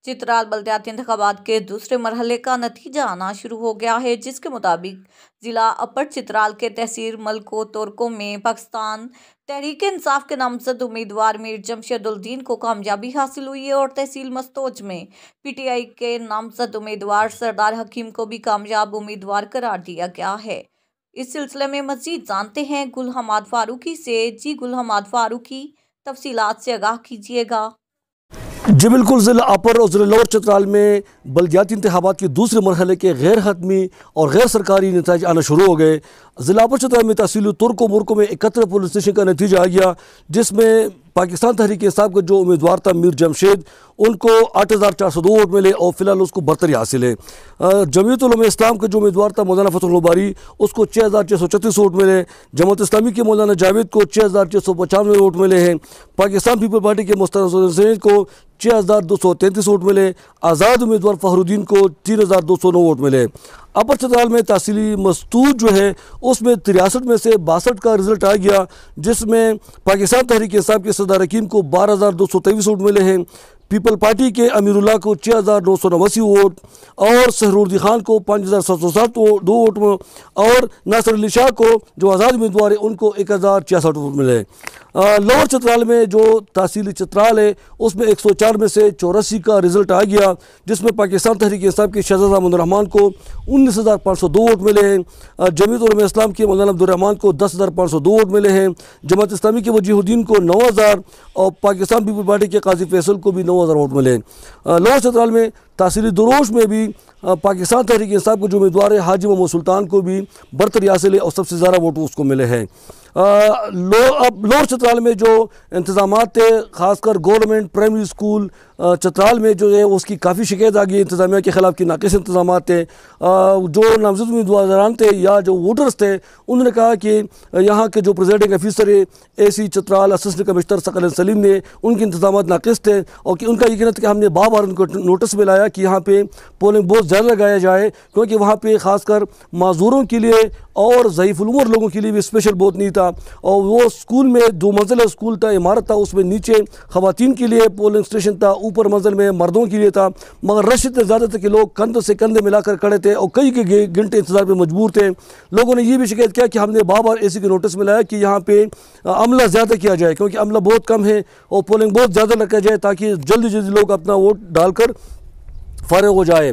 चित्राल बल्दियाती इंतखाबात के दूसरे मरहले का नतीजा आना शुरू हो गया है, जिसके मुताबिक जिला अपर चित्राल के तहसील मलको तोरको में पाकिस्तान तहरीक इंसाफ के नामजद उम्मीदवार मीर जमशेदुद्दीन को कामयाबी हासिल हुई है और तहसील मस्तोज में पीटीआई के नामजद उम्मीदवार सरदार हकीम को भी कामयाब उम्मीदवार करार दिया गया है। इस सिलसिले में मजीद जानते हैं गुल हमाद फारूकी से। जी गुल हमाद फारूकी, तफसीलात से आगाह कीजिएगा। जी बिल्कुल, ज़िला अपर और ज़िला लोअर चित्राल में बल्दियाती इंतखाबात के दूसरे मरहले के गैर हतमी और गैर सरकारी नतीजे आना शुरू हो गए। ज़िला अपर चित्राल में तहसील तुर्को मुर्को में 71 पुलिस स्टेशन का नतीजा आ गया, जिसमें पाकिस्तान तहरीक इंसाफ का जो उम्मीदवार था मीर जमशेद, उनको 8402 वोट मिले और फिलहाल उसको बरतरी हासिल है। जमीयत उलमा इस्लाम का जो उम्मीदवार था मौलाना फतहुल बारी, उसको 6636 वोट मिले। जमात इस्लामी के मौलाना जावेद को 6695 वोट मिले हैं। पाकिस्तान पीपल पार्टी के मुस्तफा हुसैन को 6233 वोट मिले। आज़ाद उम्मीदवार फखरुद्दीन को 3209 वोट मिले। अपर चित्राल में तहसीली मस्तूज जो है उसमें 63 में से 62 का रिजल्ट आ गया, जिसमें पाकिस्तान तहरीक इंसाफ के सरदार हकीम को 12223 वोट मिले हैं। पीपल पार्टी के अमीरुल्लाह को 6989 वोट और सहरूद्दीन खान को 5707 वोट और नासिर अली शाह को जो आज़ाद उम्मीदवार है उनको 1066 वोट मिले। लोअर चित्राल में जो तहसीली चित्राल है उसमें 104 में से 84 का रिजल्ट आ गया, जिसमें पाकिस्तान तहरीक इंसाफ के शहजाद अब्दुर्रहमान को 19502 वोट मिले हैं। जमीयत उलमा इस्लाम के मौलाना अब्दुर्रहमान को 10502 वोट मिले हैं। जमात इस्लामी के वजीहुद्दीन को 9000 और पाकिस्तान पीपल पार्टी के काजी फैसल को भी 9000 वोट मिले। लोअर चित्राल में तहसीली दुरोश में भी पाकिस्तान तहरीक इंसाफ के जो उम्मीदवार है हाजी मोहम्मद सुल्तान को भी बरतरी हासिल है और सबसे ज़्यादा वोट उसको मिले हैं। अब लोअर चित्राल में जो इंतजाम थे, ख़ासकर गवर्नमेंट प्राइमरी स्कूल चित्राल में जो है उसकी काफ़ी शिकायत आ गई इंतजामिया के ख़िलाफ़ कि नाक़िस इंतजाम थे। जो नामज़द उम्मीदवार थे या जो वोटर्स थे उन्होंने कहा कि यहाँ के जो प्रेसिडेंट ऑफिसर है AC चित्राल असिस्टेंट कमिश्नर सकल सलीम ने उनके इंतजाम नाक़िस थे और कि उनका ये कहना था कि हमने बार उनको नोटिस मिलाया कि यहाँ पे पोलिंग बहुत ज़्यादा लगाया जाए, क्योंकि वहाँ पे ख़ासकर माजूरों के लिए और ज़ईफ़ुल उम्र लोगों के लिए भी स्पेशल बहुत नहीं था। और वो स्कूल में 2 मंजिला स्कूल था, इमारत था, उसमें नीचे ख़वातीन के लिए पोलिंग स्टेशन था, ऊपर मंजिल में मर्दों के लिए था। मगर रश इतने ज़्यादा थे कि लोग कंधे से कंधे मिलाकर खड़े थे और कई के घंटे इंतजार पर मजबूर थे। लोगों ने ये भी शिकायत किया कि हमने बार AC के नोटिस मिलाया कि यहाँ पे अमला ज़्यादा किया जाए, क्योंकि अमला बहुत कम है और पोलिंग बहुत ज़्यादा लगाया जाए ताकि जल्दी जल्दी लोग अपना वोट डालकर फारिग हो जाए।